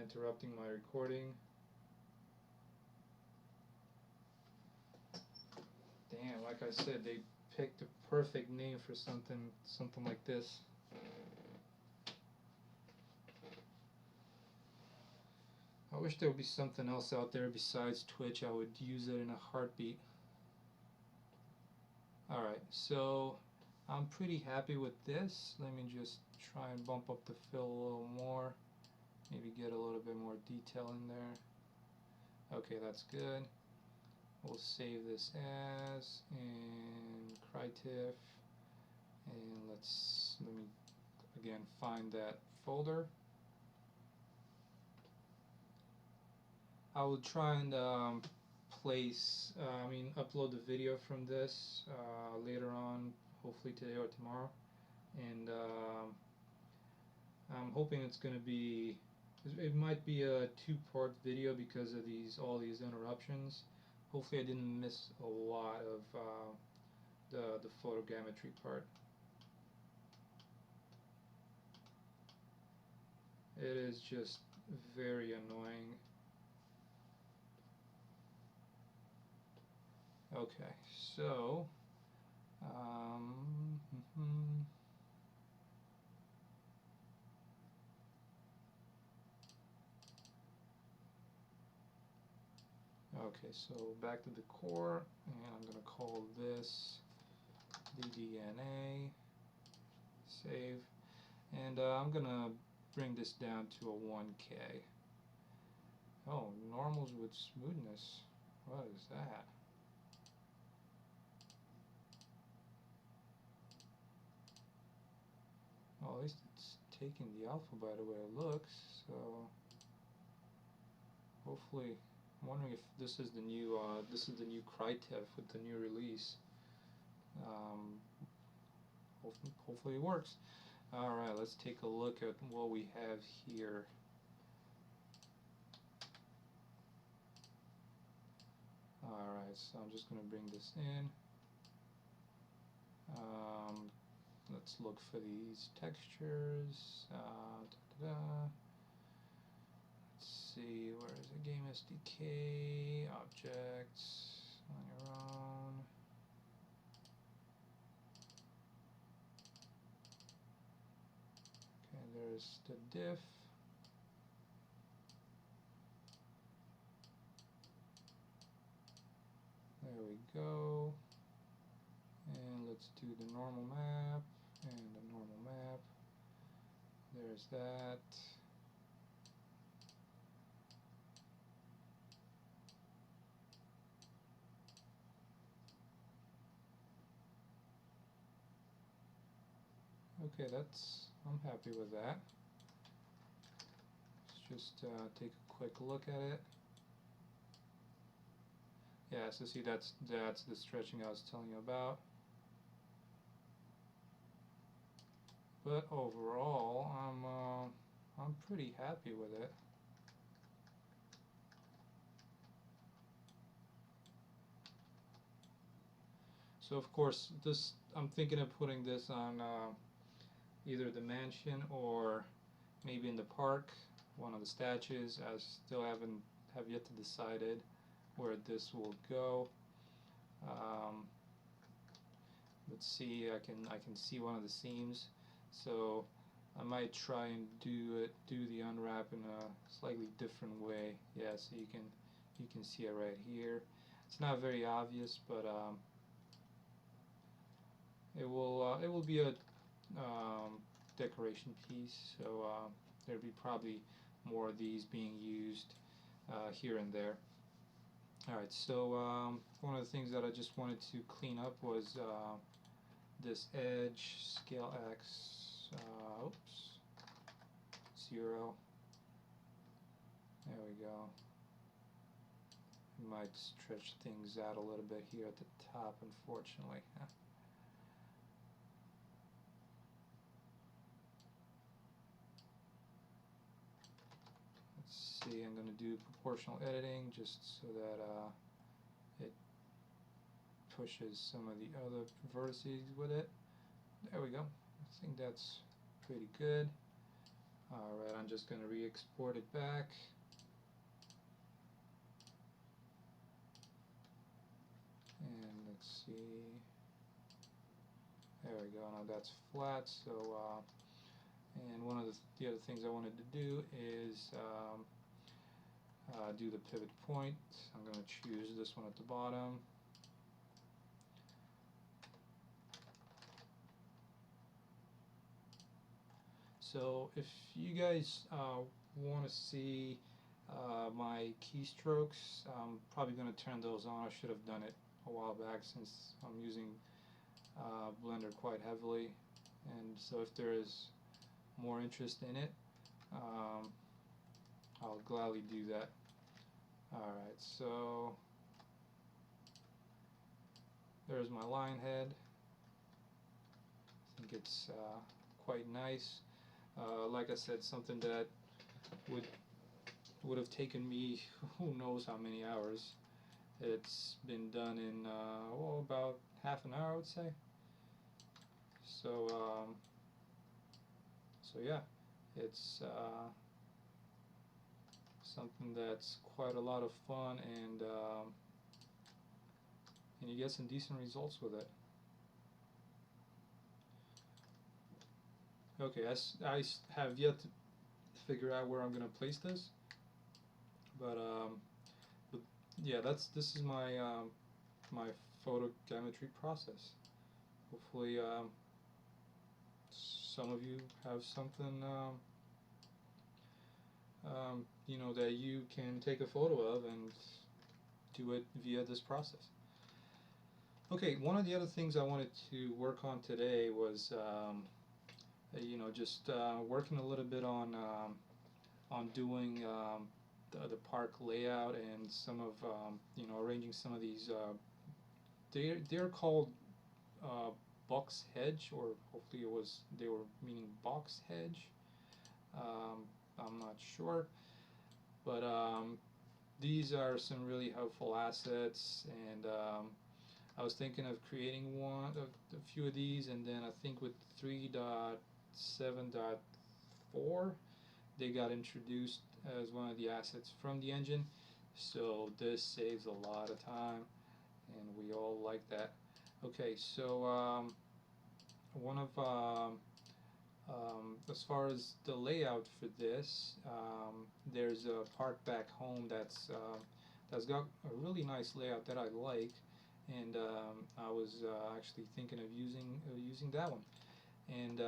interrupting my recording. Damn, like I said, they picked the perfect name for something like this. I wish there would be something else out there besides Twitch. I would use it in a heartbeat. Alright, so I'm pretty happy with this. Let me just try and bump up the fill a little more. Maybe get a little bit more detail in there. Okay, that's good. We'll save this as in Crytiff, and let me again find that folder. I will try and upload the video from this later on, hopefully today or tomorrow, and I'm hoping it's going to be, it might be a two-part video because of all these interruptions. Hopefully I didn't miss a lot of the photogrammetry part. It is just very annoying. Okay, so okay, so back to the core, and I'm going to call this DDNA, save, and I'm going to bring this down to a 1K. Oh, normals with smoothness. What is that? Well, at least it's taking the alpha by the way it looks, so hopefully, I'm wondering if this is the new Crytiff with the new release. Hopefully it works. Alright, let's take a look at what we have here. Alright, so I'm just going to bring this in. Let's look for these textures. Let's see, where is it? Game SDK, objects, on your own. Okay, there's the diff. There we go. And let's do the normal map and the normal map. There's that. Okay, I'm happy with that. Let's just take a quick look at it. Yeah, so see, that's the stretching I was telling you about. But overall, I'm pretty happy with it. So of course, I'm thinking of putting this on either the mansion or maybe in the park, one of the statues. I still have yet to decided where this will go. Let's see. I can see one of the seams, so I might try and do the unwrap in a slightly different way. Yeah, so you can see it right here. It's not very obvious, but it will be a decoration piece. So there'll be probably more of these being used here and there. Alright, so one of the things that I just wanted to clean up was this edge, scale X, 0. There we go. Might stretch things out a little bit here at the top, unfortunately. Let's see, I'm going to do proportional editing just so that it pushes some of the other vertices with it. There we go. I think that's pretty good. Alright, I'm just going to re-export it back. And let's see. There we go. Now that's flat. So, and one of the other things I wanted to do is do the pivot point. I'm going to choose this one at the bottom. So if you guys want to see my keystrokes, I'm probably going to turn those on. I should have done it a while back since I'm using Blender quite heavily, and so if there is more interest in it, I'll gladly do that. Alright, so there's my line head. I think it's quite nice. Like I said, something that would have taken me who knows how many hours. It's been done in well, about half an hour, I would say. So so yeah, it's something that's quite a lot of fun, and you get some decent results with it. Okay, I have yet to figure out where I'm going to place this, but yeah, this is my my photogammetry process. Hopefully, some of you have something you know, that you can take a photo of and do it via this process. Okay, one of the other things I wanted to work on today was you know, just working a little bit on doing the park layout and some of you know, arranging some of these. They're called box hedge, or hopefully they were meaning box hedge. I'm not sure, but these are some really helpful assets, and I was thinking of creating a few of these, and then I think with 3.7.4 they got introduced as one of the assets from the engine, so this saves a lot of time, and we all like that. Okay, so one of as far as the layout for this, there's a park back home that's got a really nice layout that I like, and I was actually thinking of using that one. And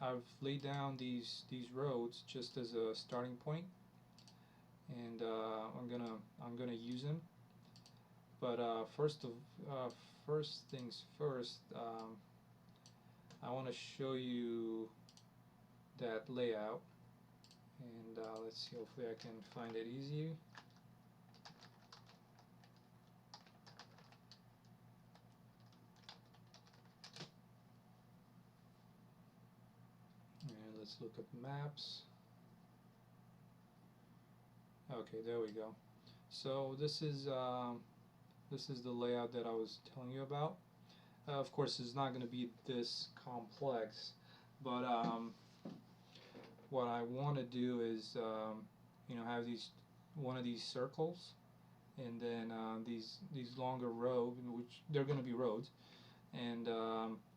I've laid down these roads just as a starting point, and I'm gonna use them. But first things first, I want to show you that layout, and let's see, hopefully I can find it easy. And let's look at maps. Okay, there we go. So this is the layout that I was telling you about. Of course, it's not going to be this complex, but what I want to do is you know, have one of these circles, and then these longer roads, which they're going to be roads, and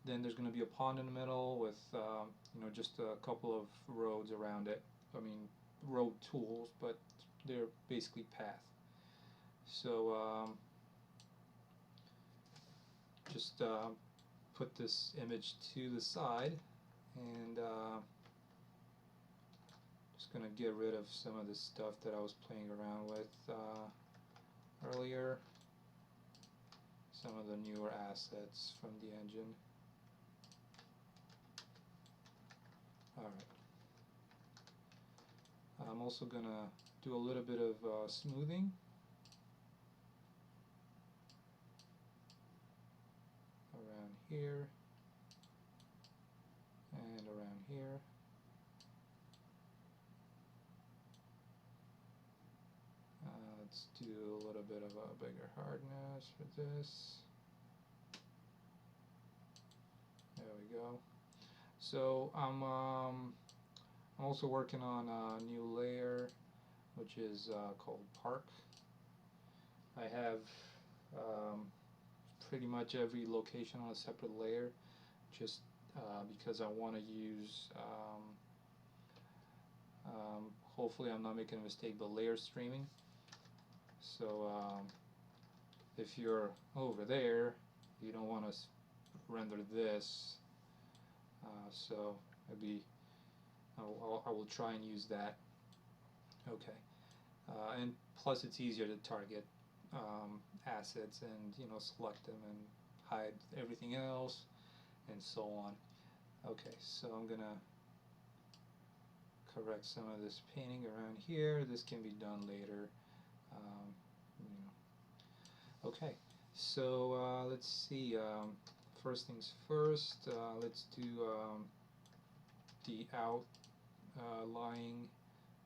then there's going to be a pond in the middle with you know, just a couple of roads around it. I mean, road tools, but they're basically path. So just put this image to the side, and just gonna get rid of some of the stuff that I was playing around with earlier, some of the newer assets from the engine. Alright, I'm also gonna do a little bit of smoothing. Around here and around here. Let's do a little bit of a bigger hardness for this. There we go. So I'm I'm also working on a new layer which is called Park. I have um, pretty much every location on a separate layer just because I want to use hopefully I'm not making a mistake, but layer streaming. So if you're over there, you don't want to render this, so maybe I will try and use that. Okay, and plus it's easier to target assets and select them and hide everything else and so on. Okay, so I'm gonna correct some of this painting around here. This can be done later. Okay, so let's see. First things first, let's do the outlying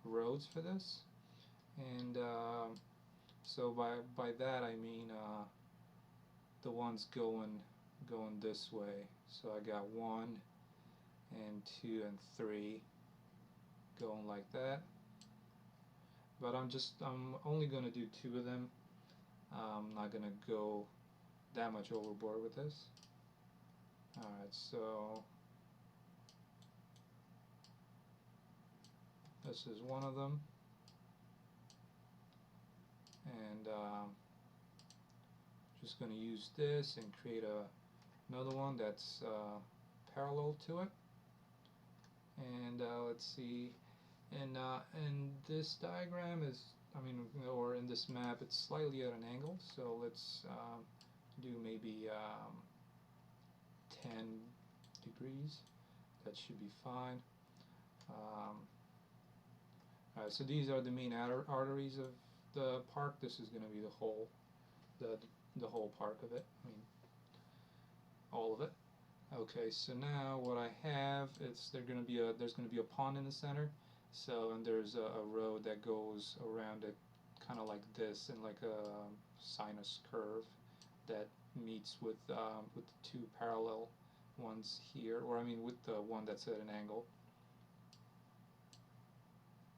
roads for this. And so by that I mean the ones going this way. So I got 1 and 2 and 3 going like that. But I'm only gonna do 2 of them. I'm not gonna go that much overboard with this. Alright, so this is one of them, and just going to use this and create another one that's parallel to it. And let's see, and this diagram is, or in this map, it's slightly at an angle, so let's do maybe 10 degrees. That should be fine. Alright, so these are the main arteries of the park. This is going to be the whole park of it. All of it. Okay, so now what I have, there's going to be a pond in the center. So, and there's a road that goes around it, kind of like this, in like a sinus curve that meets with the 2 parallel ones here, or with the one that's at an angle.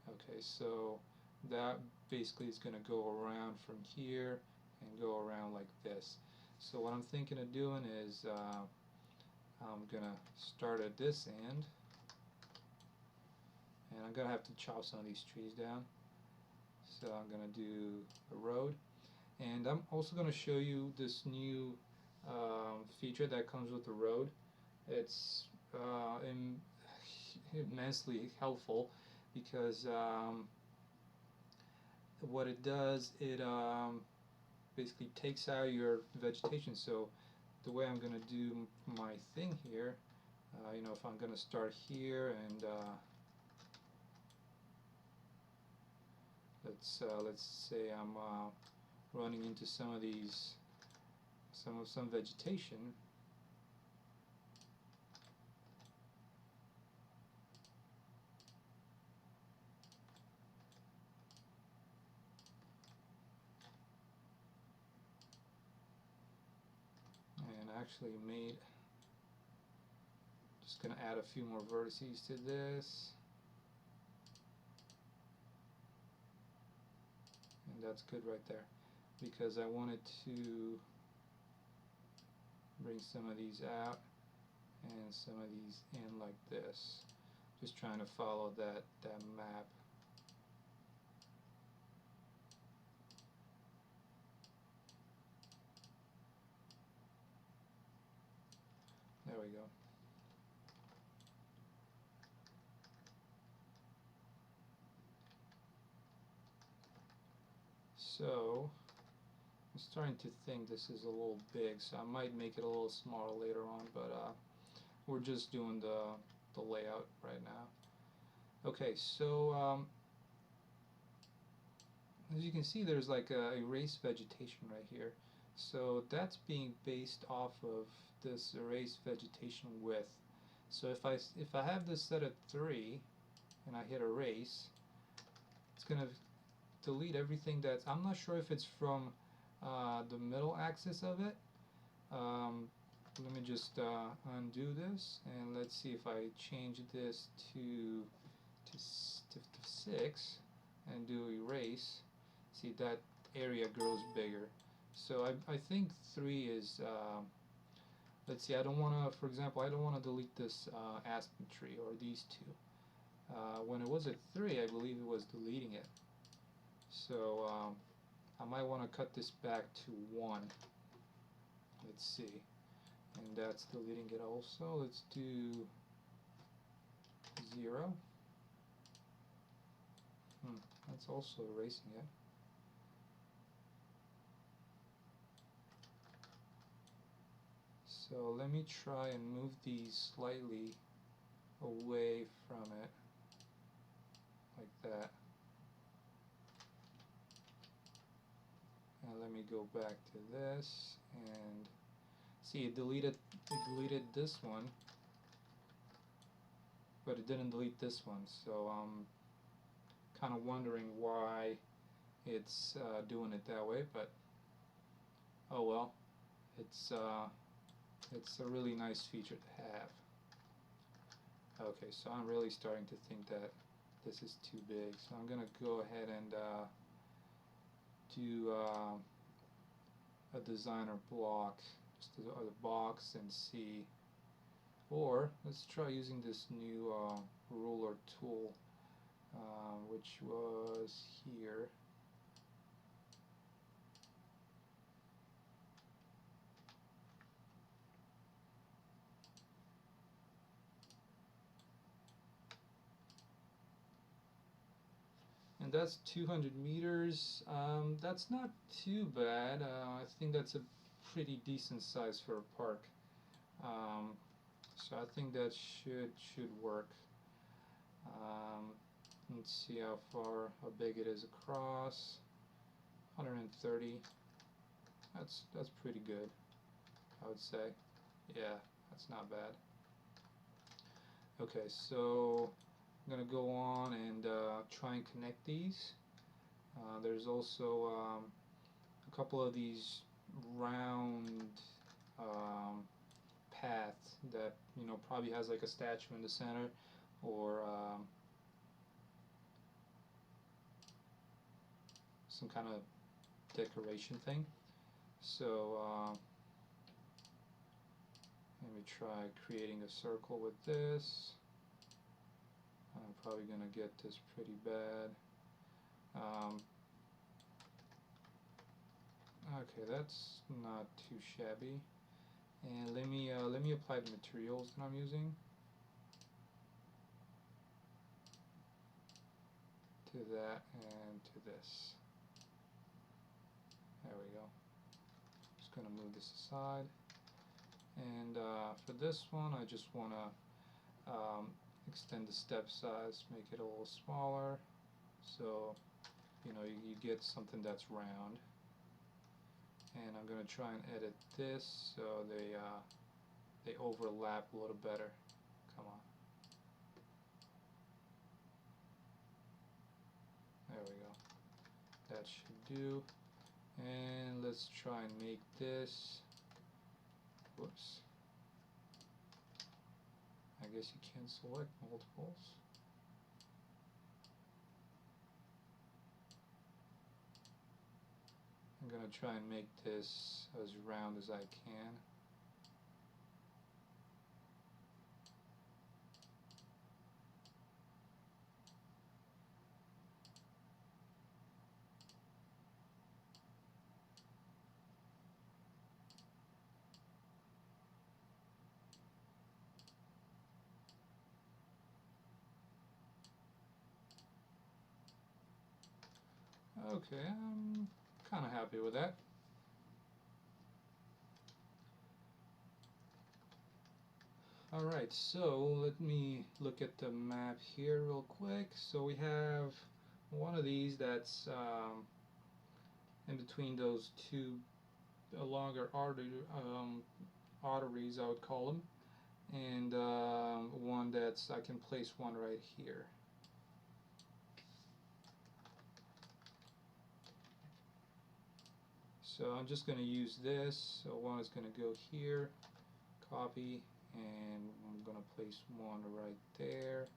Okay, so that basically is going to go around from here and go around like this. So what I'm thinking of doing is I'm going to start at this end, and I'm going to have to chop some of these trees down. So I'm going to do a road, and I'm also going to show you this new feature that comes with the road. It's immensely helpful because what it does, it basically takes out your vegetation. So the way I'm going to do my thing here, if I'm going to start here and let's say I'm running into some of these, some vegetation. Actually just going to add a few more vertices to this, and that's good right there, because I wanted to bring some of these out and some of these in like this, just trying to follow that map. There we go. So I'm starting to think this is a little big, so I might make it a little smaller later on, but we're just doing the layout right now. Okay, so as you can see, there's like a erased vegetation right here. So that's being based off of this erased vegetation width. So if I have this set at 3 and I hit erase, it's gonna delete everything that's, I'm not sure if it's from the middle axis of it. Let me just undo this, and let's see if I change this to 6 and do erase, see that area grows bigger. So I think 3 is, let's see, I don't want to, for example, I don't want to delete this aspen tree or these two. When it was at 3, I believe it was deleting it. So I might want to cut this back to 1. Let's see. And that's deleting it also. Let's do 0. That's also erasing it. So let me try and move these slightly away from it, like that. And let me go back to this and see, it deleted this one, but it didn't delete this one. So I'm kind of wondering why it's doing it that way, but oh well. It's a really nice feature to have. Okay, so I'm really starting to think that this is too big, so I'm gonna go ahead and do a designer block, just a box, and see. Or let's try using this new ruler tool, which was here. And that's 200 meters. That's not too bad. I think that's a pretty decent size for a park. So I think that should work. Let's see how big it is across. 130. That's pretty good, I would say. Yeah, that's not bad. Okay, so I'm gonna go on and try and connect these. There's also a couple of these round paths that probably has like a statue in the center, or some kind of decoration thing. So let me try creating a circle with this. I'm probably gonna get this pretty bad. Okay, that's not too shabby. And let me apply the materials that I'm using to that and to this. There we go. Just gonna move this aside. And for this one, I just wanna extend the step size, make it a little smaller, so you get something that's round. And I'm gonna try and edit this so they overlap a little better. Come on. There we go. That should do. And let's try and make this. Whoops. I guess you can select multiples. I'm going to try and make this as round as I can. Okay, I'm kind of happy with that. Alright, so let me look at the map here real quick. So we have one of these that's in between those two longer arteries, I would call them, and one that's, I can place one right here. So I'm just going to use this. So one is going to go here, copy, and I'm going to place one right there.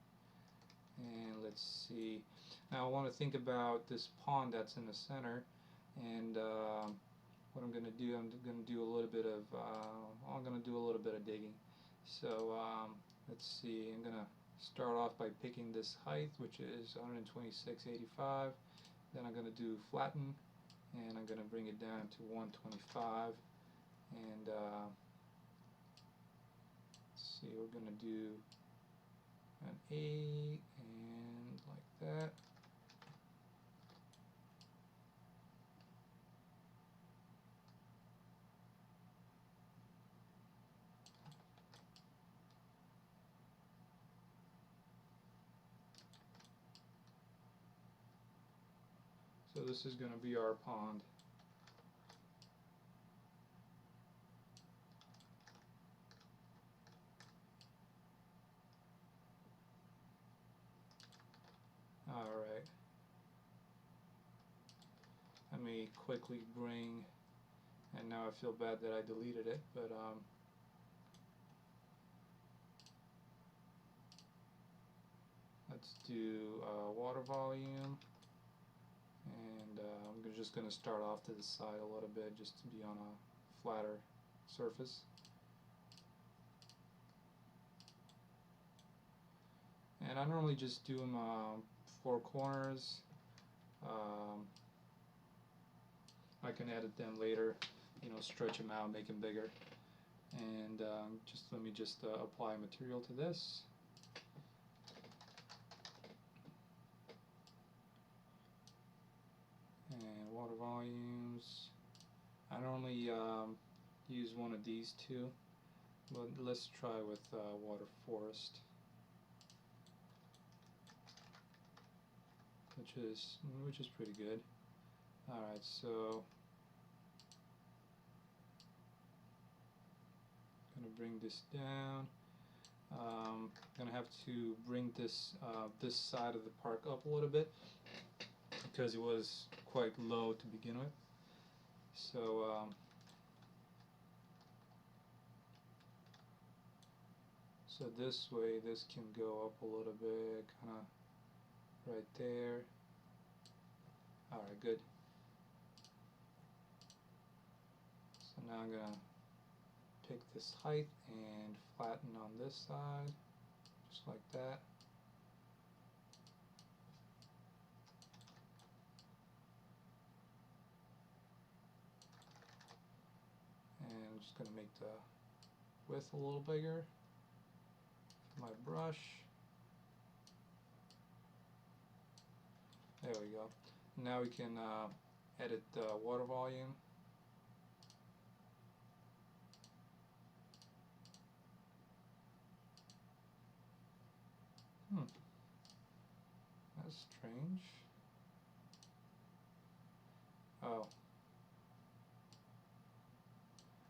And let's let's see. Now I want to think about this pond that's in the center, and what I'm going to do, I'm going to do a little bit of digging. So let's see, I'm going to start off by picking this height, which is 126.85. Then I'm going to do flatten, and I'm going to bring it down to 125. And let's see, we're going to do an 8 and like that. So this is going to be our pond. Alright. Let me quickly bring, and now I feel bad that I deleted it, but let's do water volume, and I'm just going to start off to the side a little bit just to be on a flatter surface. And I normally just do them 4 corners. I can edit them later, you know, stretch them out, make them bigger. And just let me apply material to this. And water volumes. I normally use one of these two, but let's try with water forest, which is pretty good. Alright, so I'm going to bring this down. I'm going to have to bring this this side of the park up a little bit because it was quite low to begin with. So so this way, this can go up a little bit, kind of right there. Alright, good. So now I'm going to pick this height and flatten on this side, just like that. And I'm just going to make the width a little bigger for my brush. There we go. Now we can edit the water volume. That's strange. Oh.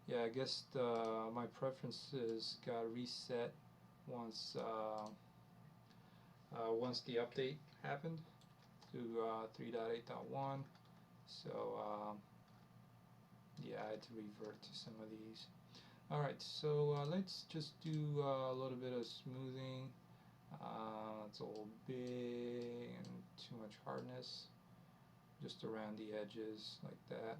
Yeah, I guess my preferences got reset once once the update happened to 3.8.1. So yeah, I had to revert to some of these. Alright, so let's just do a little bit of smoothing. It's a little big and too much hardness, just around the edges like that.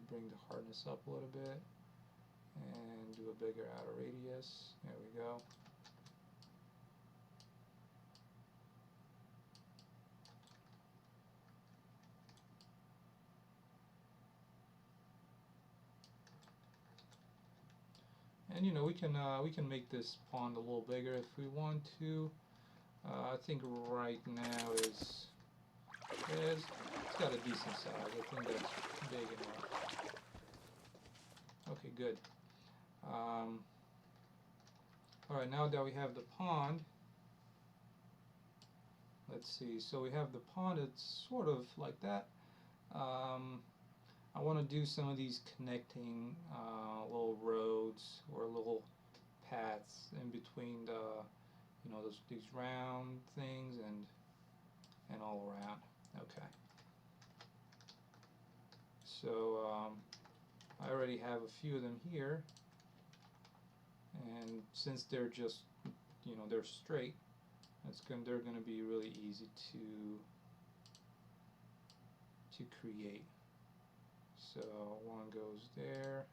Bring the hardness up a little bit and do a bigger outer radius. There we go. And you know, we can make this pond a little bigger if we want to. I think right now it's got a decent size. I think that's big enough. Okay, good. Alright, now that we have the pond, let's see. So we have the pond, it's sort of like that. I want to do some of these connecting little roads or little paths in between the, you know, these round things and all around. Okay. So I already have a few of them here, and since they're just they're straight, they're going to be really easy to create. So one goes there.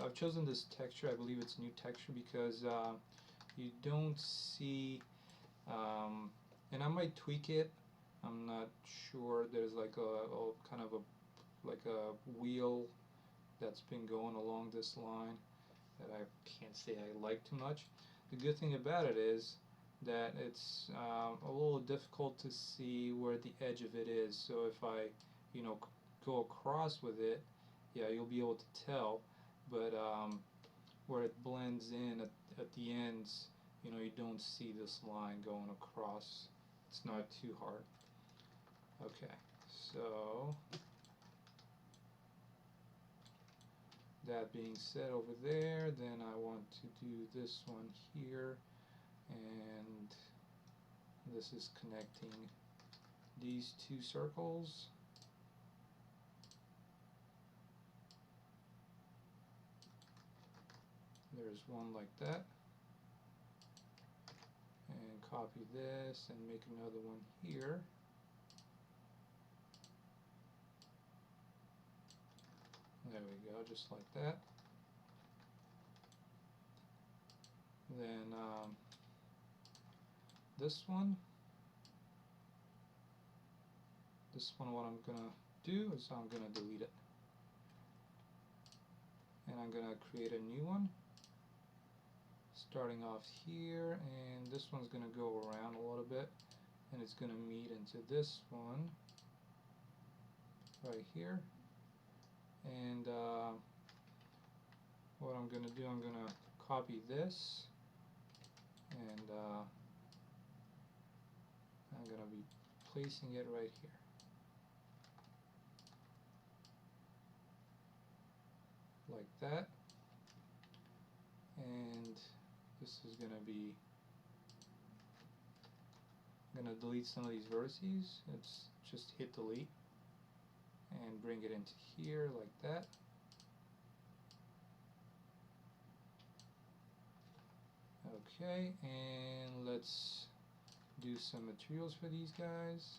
I've chosen this texture. I believe it's new texture because you don't see, and I might tweak it. I'm not sure. There's like a kind of a wheel that's been going along this line that I can't say I like too much. The good thing about it is that it's a little difficult to see where the edge of it is. So if I, go across with it, yeah, you'll be able to tell. But where it blends in at the ends, you don't see this line going across. It's not too hard. Okay, so that being said over there, then I want to do this one here, and this is connecting these two circles. There's one like that, and copy this and make another one here. There we go, just like that. Then this one, what I'm gonna do is I'm gonna delete it, and I'm gonna create a new one starting off here, and this one's gonna go around a little bit, and it's gonna meet into this one right here. And what I'm gonna do, I'm gonna copy this, and I'm gonna be placing it right here. Like that. And this is going to be, I'm going to delete some of these vertices. It's just hit delete and bring it into here like that. Okay, and let's do some materials for these guys.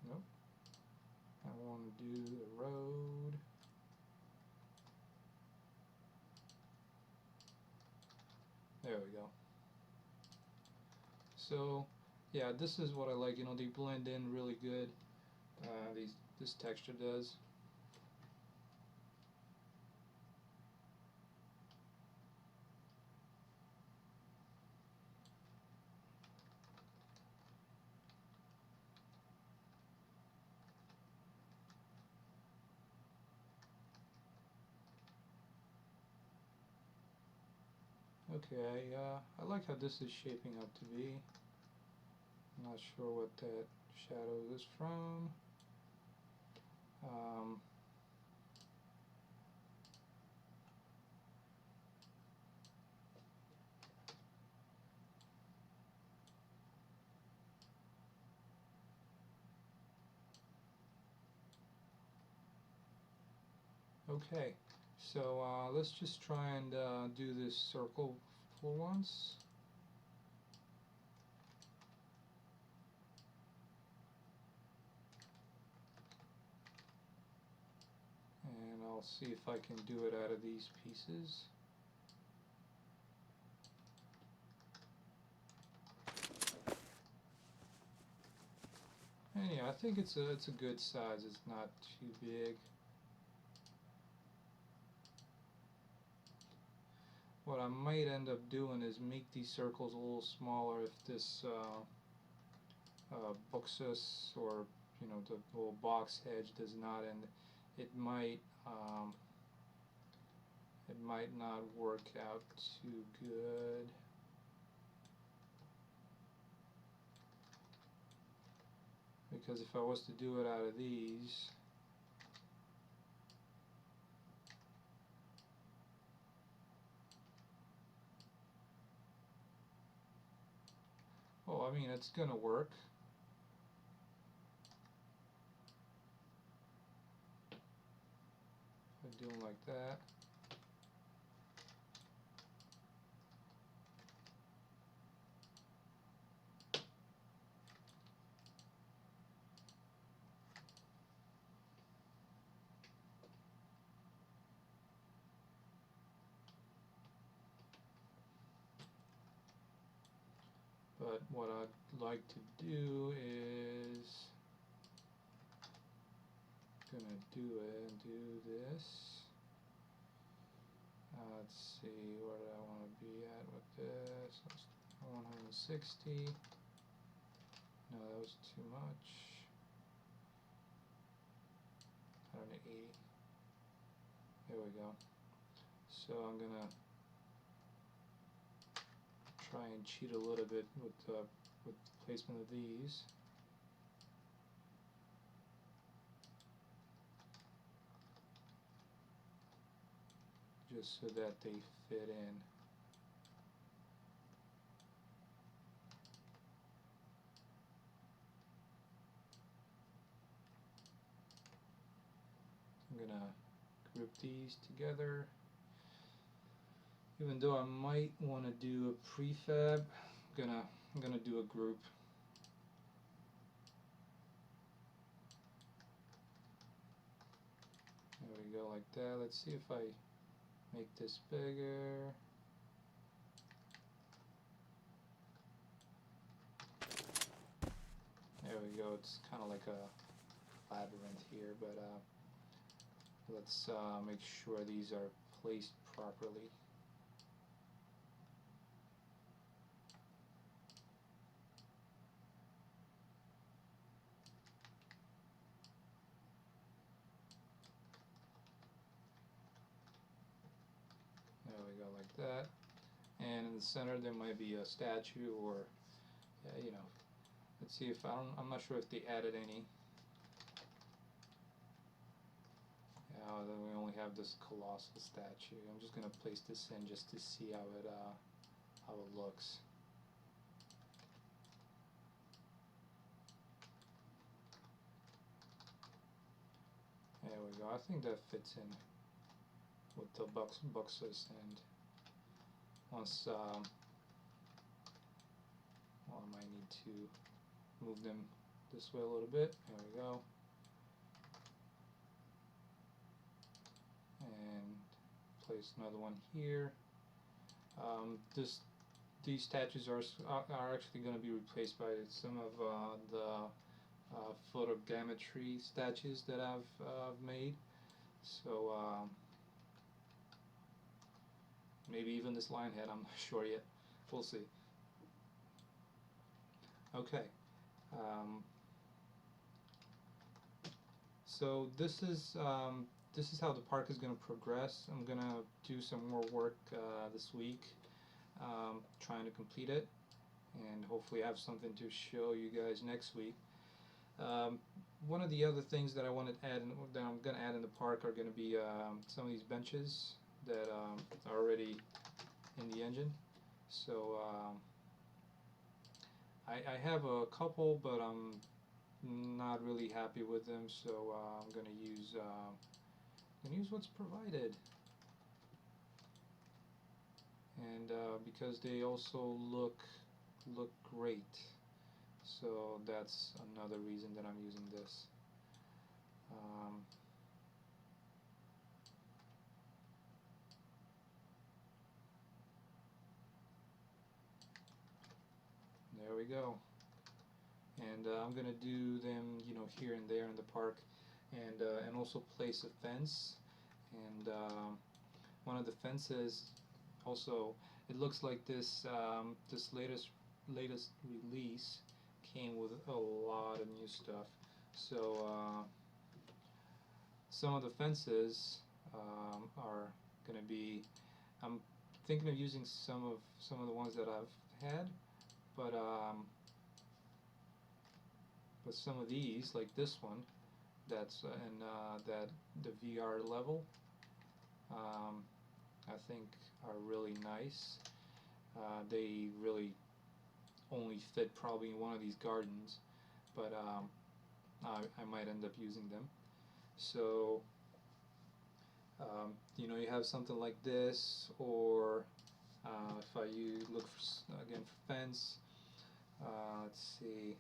Nope. I want to do the road. There we go. So, yeah, this is what I like. They blend in really good. This texture does. Okay, I like how this is shaping up to be. I'm not sure what that shadow is from. Okay, so let's just try and do this circle for once. And I'll see if I can do it out of these pieces. And yeah, I think it's a good size. It's not too big. What I might end up doing is make these circles a little smaller if this buxus or the little box hedge does not, and it might not work out too good. Because if I was to do it out of these, Oh, I mean, it's gonna work. I do them like that. But what I'd like to do is gonna do it and do this. Let's see, where do I want to be at with this? 160. No, that was too much. 180. There we go. So I'm gonna try and cheat a little bit with placement of these. Just so that they fit in. I'm gonna group these together. Even though I might want to do a prefab, I'm gonna do a group. There we go, like that. Let's see if I make this bigger. There we go. It's kind of like a labyrinth here, but let's make sure these are placed properly. There we go, like that. And in the center there might be a statue, or you know, let's see if I'm not sure if they added any. Then we only have this colossal statue. I'm just gonna place this in just to see how it looks. There we go. I think that fits in with the boxes, and once well, I might need to move them this way a little bit. There we go. And place another one here. These statues are actually going to be replaced by some of the photogammetry statues that I've made. So maybe even this lion head, I'm not sure yet. We'll see. Okay. So this is how the park is going to progress. I'm going to do some more work this week, trying to complete it, and hopefully have something to show you guys next week. One of the other things that I want to add, that I'm going to add in the park, are going to be some of these benches that are already in the engine. So I have a couple, but I'm not really happy with them. So I'm going to use what's provided, and because they also look great. So that's another reason that I'm using this. There we go. And I'm gonna do them, here and there in the park, and also place a fence. And one of the fences, also, it looks like this latest release came with a lot of new stuff. So some of the fences are going to be, I'm thinking of using some of the ones that I've had, but some of these, like this one, that's in the VR level, I think are really nice. They really only fit probably in one of these gardens, but I might end up using them. So you know, you have something like this, or if you look for, again, for fence, let's see,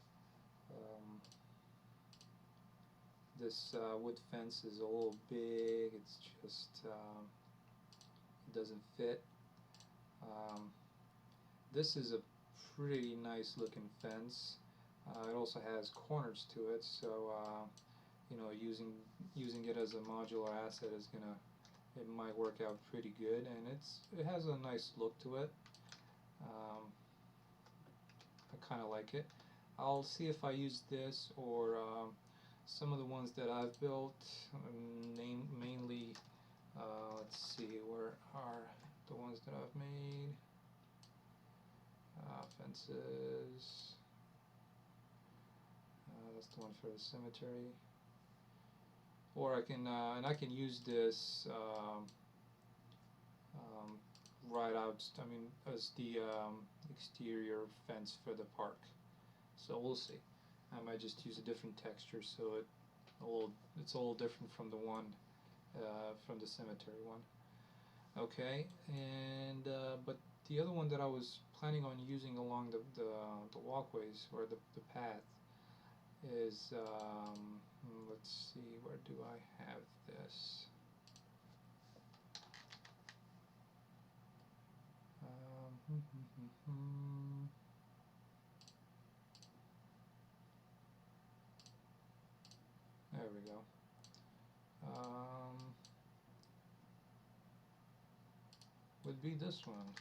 this wood fence is a little big. It's just it doesn't fit. This is a pretty nice looking fence. It also has corners to it, so you know, using it as a modular asset is gonna, it might work out pretty good, and it has a nice look to it. I kind of like it. I'll see if I use this or some of the ones that I've built. Mainly, let's see, where are the ones that I've made? Fences. That's the one for the cemetery. Or I can and I can use this right out. I mean, as the exterior fence for the park. So we'll see. I might just use a different texture, so it's a little different from the one from the cemetery one. Okay, and but the other one that I was planning on using along the walkways or the path is let's see, where do I have this? There we go. Would be this one.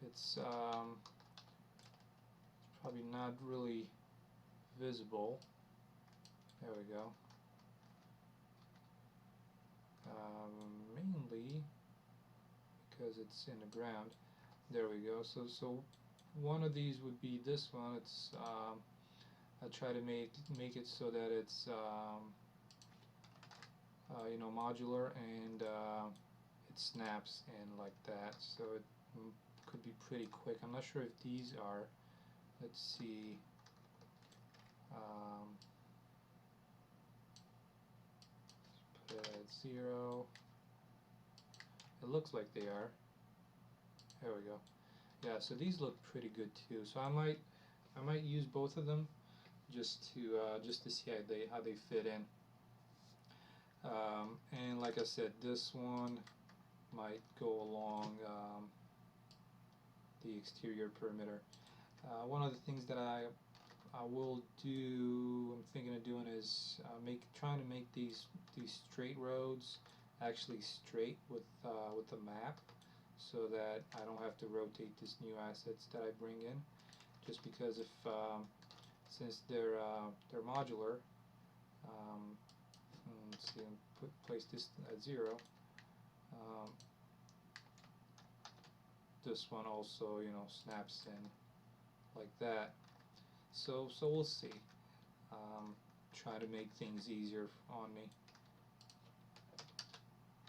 It's probably not really visible. There we go. Mainly because it's in the ground. There we go. So one of these would be this one. It's I try to make it so that it's you know, modular, and it snaps in like that. So it could be pretty quick. I'm not sure if these are. Let's see. Put it at 0. It looks like they are. There we go. Yeah, so these look pretty good too. So I might use both of them just to see how they fit in. And like I said, this one might go along the exterior perimeter. One of the things that I will do, I'm thinking of doing, is trying to make these straight roads actually straight with the map, so that I don't have to rotate these new assets that I bring in. Just because if since they're modular, let's see, place this at 0. This one also, you know, snaps in like that. So we'll see. Try to make things easier on me.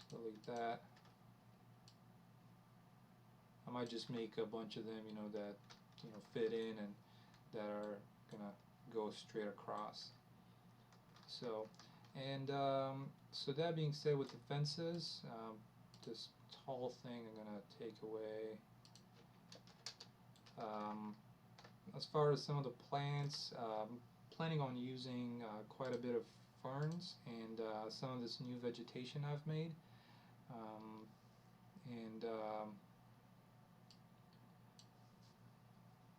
Delete that. I might just make a bunch of them, you know, that, you know, fit in and that are gonna go straight across. So, and so that being said, with the fences, this tall thing I'm gonna take away. As far as some of the plants, planning on using quite a bit of ferns and some of this new vegetation I've made, and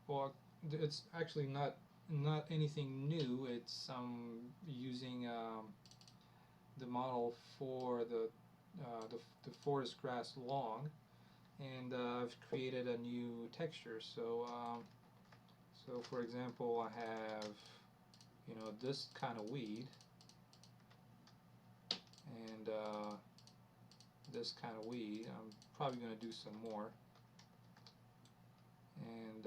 well, it's actually not anything new. It's using the model for the forest grass lawn, and I've created a new texture. So so for example, I have, you know, this kind of weed, and this kind of weed. I'm probably going to do some more, and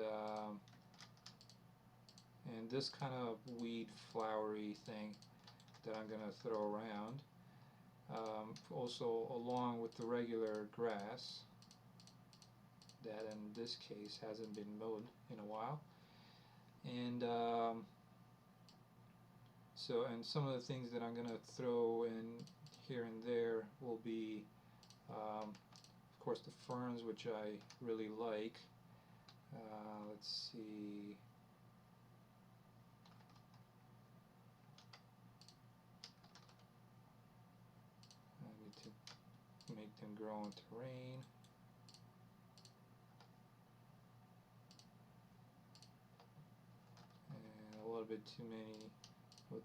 this kind of weed flowery thing that I'm going to throw around. also along with the regular grass that in this case hasn't been mowed in a while. And and some of the things that I'm gonna throw in here and there will be of course the ferns, which I really like. Let's see. I need to make them grow in terrain. And a little bit too many with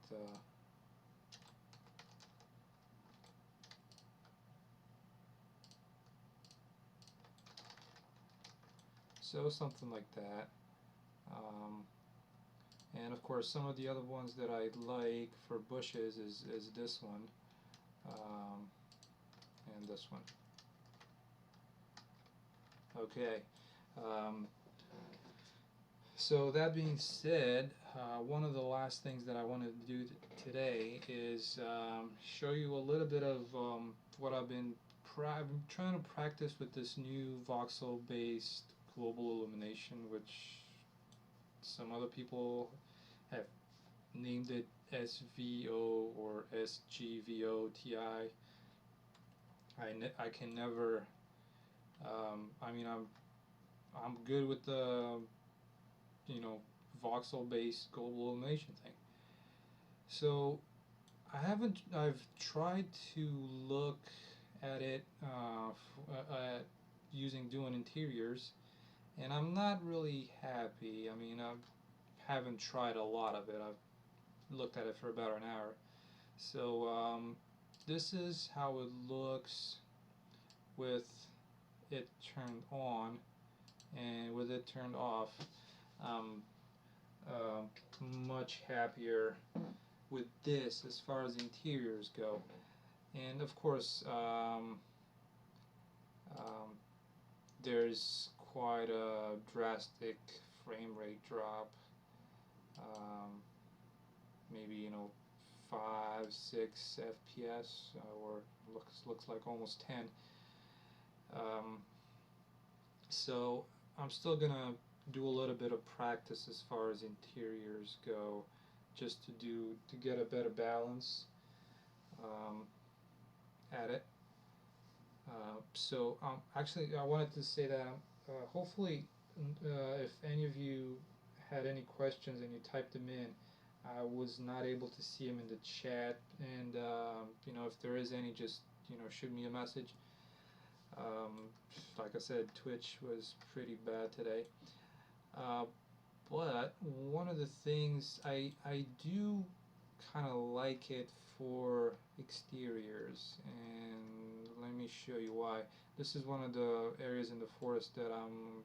so something like that. And of course some of the other ones that I like for bushes is this one and this one. Okay. So that being said, one of the last things that I wanted to do today is show you a little bit of what I've been trying to practice with this new voxel-based global illumination, which some other people have named it SVO or SGVO-TI. I can never. I mean, I'm good with the voxel-based global illumination thing. So I've tried to look at it doing interiors, and I'm not really happy. I mean, I haven't tried a lot of it. I've looked at it for about an hour. So this is how it looks with it turned on, and with it turned off. Much happier with this as far as interiors go. And of course there's quite a drastic frame rate drop, maybe 5, 6 FPS, or looks like almost 10. So I'm still gonna do a little bit of practice as far as interiors go, just to get a better balance at it. Actually, I wanted to say that hopefully, if any of you had any questions and you typed them in, I was not able to see them in the chat, and if there is any, just shoot me a message. Like I said, Twitch was pretty bad today. But one of the things I do kind of like it for exteriors, and let me show you why. This is one of the areas in the forest that I'm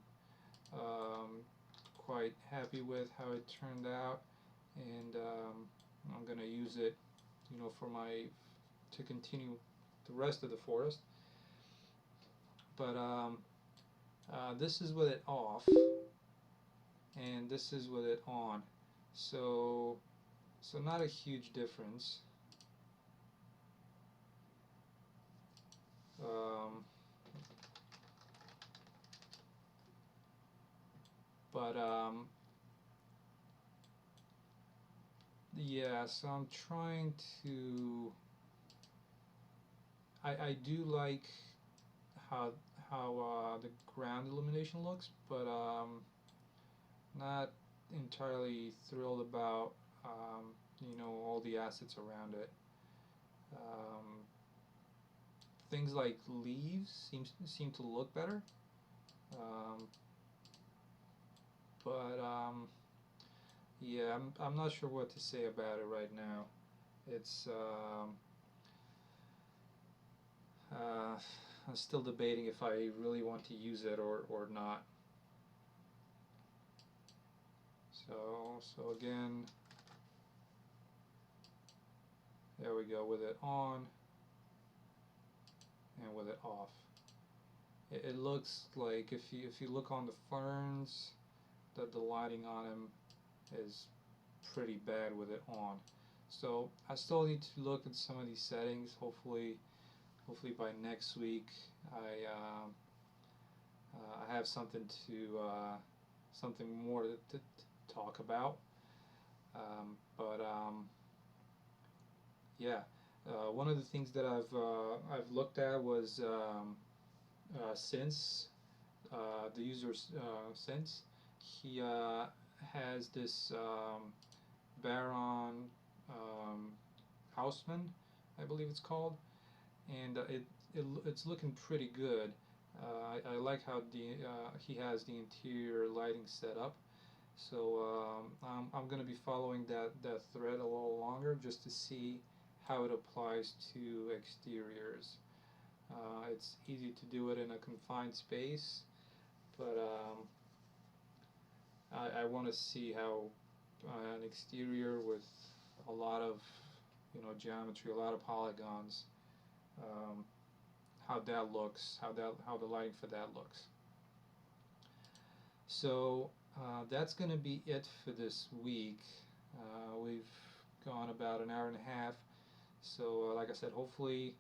quite happy with how it turned out, and I'm gonna use it, for to continue the rest of the forest. But this is with it off, and this is with it on, so not a huge difference. But yeah, so I'm trying to. I do like how the ground illumination looks, but not entirely thrilled about all the assets around it. Things like leaves seem to look better, but yeah, I'm not sure what to say about it right now. It's I'm still debating if I really want to use it or not. So again, there we go, with it on and with it off. It looks like if you look on the ferns, that the lighting on them is pretty bad with it on. So I still need to look at some of these settings. Hopefully hopefully by next week I have something to something more to talk about. But yeah, one of the things that I've looked at was Since the user Since he has this Baron um, Houseman, I believe it's called, and it's looking pretty good. I like how he has the interior lighting set up. So I'm going to be following that thread a little longer just to see how it applies to exteriors. It's easy to do it in a confined space, but I want to see how an exterior with a lot of geometry, a lot of polygons, um, how that looks, how the lighting for that looks. So that's going to be it for this week. We've gone about an hour and a half. So like I said, hopefully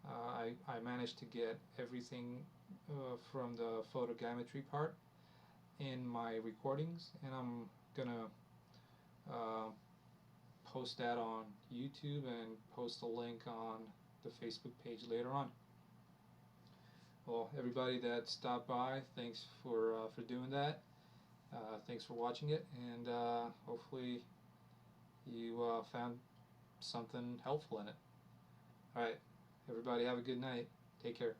I managed to get everything from the photogammetry part in my recordings, and I'm gonna post that on YouTube and post a link on the Facebook page later on. Well, everybody that stopped by, thanks for doing that. Thanks for watching it, and hopefully you found something helpful in it. All right, everybody, have a good night. Take care.